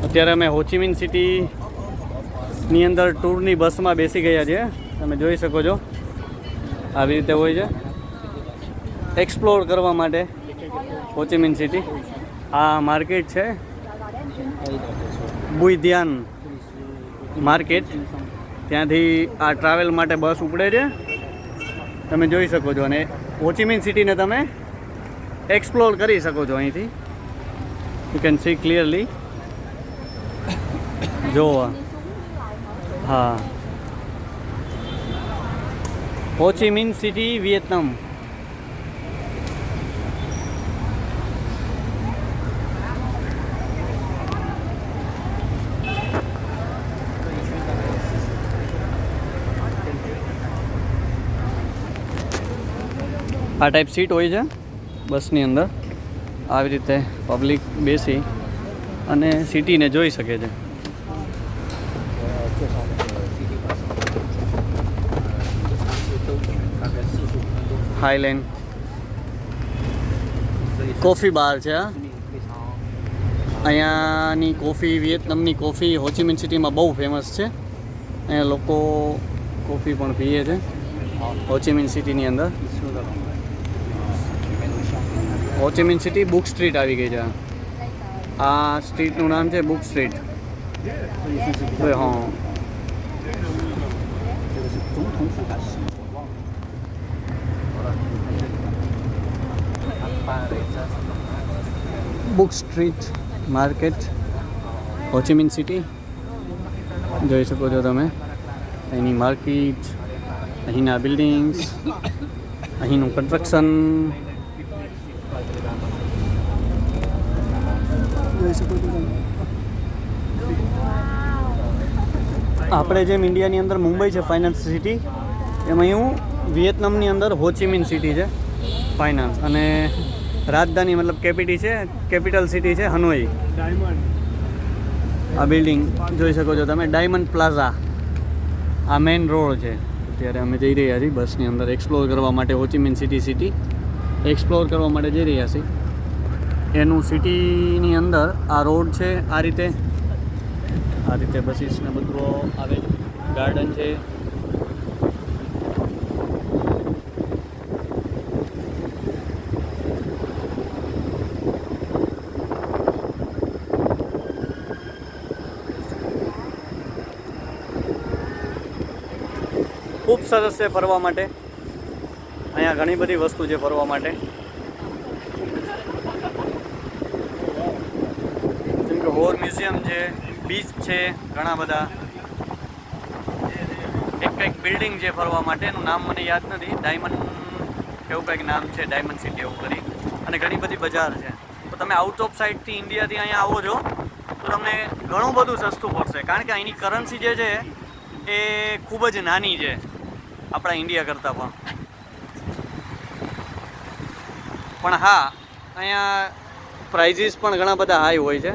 અત્યારે અમે હોચિમિન સિટીની અંદર ટૂરની બસમાં બેસી ગયા છીએ. તમે જોઈ શકો છો આવી રીતે હોય છે એક્સપ્લોર કરવા માટે હોચિમિન સિટી. આ માર્કેટ છે બુઇધ્યાન માર્કેટ. ત્યાંથી આ ટ્રાવેલ માટે બસ ઉપડે છે. તમે જોઈ શકો છો અને હોચિમિન સિટીને તમે એક્સપ્લોર કરી શકો છો અહીંથી. You can see clearly. જો હા, હોચિમિન સિટી વિયેતનામ. આ ટાઈપ સીટ હોય છે બસની અંદર. આવી રીતે પબ્લિક બેસી અને સિટીને જોઈ શકે છે. હાઈલેન્ડ કોફી બાર છે. અહીંયાની કોફી, વિયેતનામની કોફી હોચિમિન સિટીમાં બહુ ફેમસ છે. અહીંયા લોકો કોફી પણ પીએ છે હોચિમિન સિટીની અંદર. હોચિમિન સિટી બુક સ્ટ્રીટ આવી ગઈ છે. આ સ્ટ્રીટનું નામ છે બુક સ્ટ્રીટ. હા, બુક સ્ટ્રીટ માર્કેટ હોચિમિન સિટી. જોઈ શકો છો તમે અહીંની માર્કેટ, અહીંના બિલ્ડિંગ્સ, અહીંનું કન્સ્ટ્રક્શન. આપણે જેમ ઇન્ડિયાની અંદર મુંબઈ છે ફાઇનાન્સ સિટી, એમ અહીં વિયેતનામની અંદર હોચિમિન સિટી છે ફાઇનાન્સ. અને રાજધાની મતલબ કેપિટલ સિટી છે હનોઈ. આ બિલ્ડિંગ જોઈ શકો છો તમે, ડાયમંડ પ્લાઝા. આ મેઇન રોડ છે. અત્યારે અમે જઈ રહ્યા છીએ બસની અંદર એક્સપ્લોર કરવા માટે. હોચિમિન સિટી એક્સપ્લોર કરવા માટે જઈ રહ્યા છીએ. એનું સિટીની અંદર આ રોડ છે. આ રીતે બસીસને બધું આવે. ગાર્ડન છે. ખૂબ સરસ છે ફરવા માટે. અહીંયા ઘણી બધી વસ્તુ છે ફરવા માટે. જેમ કે હોર મ્યુઝિયમ છે, બીચ છે, ઘણા બધા. એક બિલ્ડિંગ છે ફરવા માટે, એનું નામ મને યાદ નથી. ડાયમંડ એવું કંઈક નામ છે, ડાયમંડ સિટી એવું કરી. અને ઘણી બધી બજાર છે. તો તમે આઉટ ઓફ સાઇડથી ઇન્ડિયાથી અહીંયા આવો છો તો તમને ઘણું બધું સસ્તું પડશે. કારણ કે અહીંની કરન્સી જે છે એ ખૂબ જ નાની છે આપણા ઇન્ડિયા કરતાં પણ હા, અહીંયા પ્રાઇઝીસ પણ ઘણા બધા હાઈ હોય છે.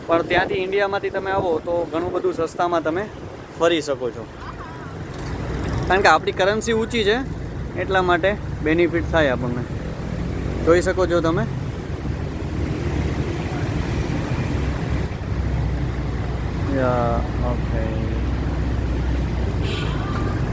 પણ ત્યાંથી ઇન્ડિયામાંથી તમે આવો તો ઘણું બધું સસ્તામાં તમે ફરી શકો છો. કારણ કે આપણી કરન્સી ઊંચી છે એટલા માટે બેનિફિટ થાય આપણને. જોઈ શકો છો તમે. ઓકે.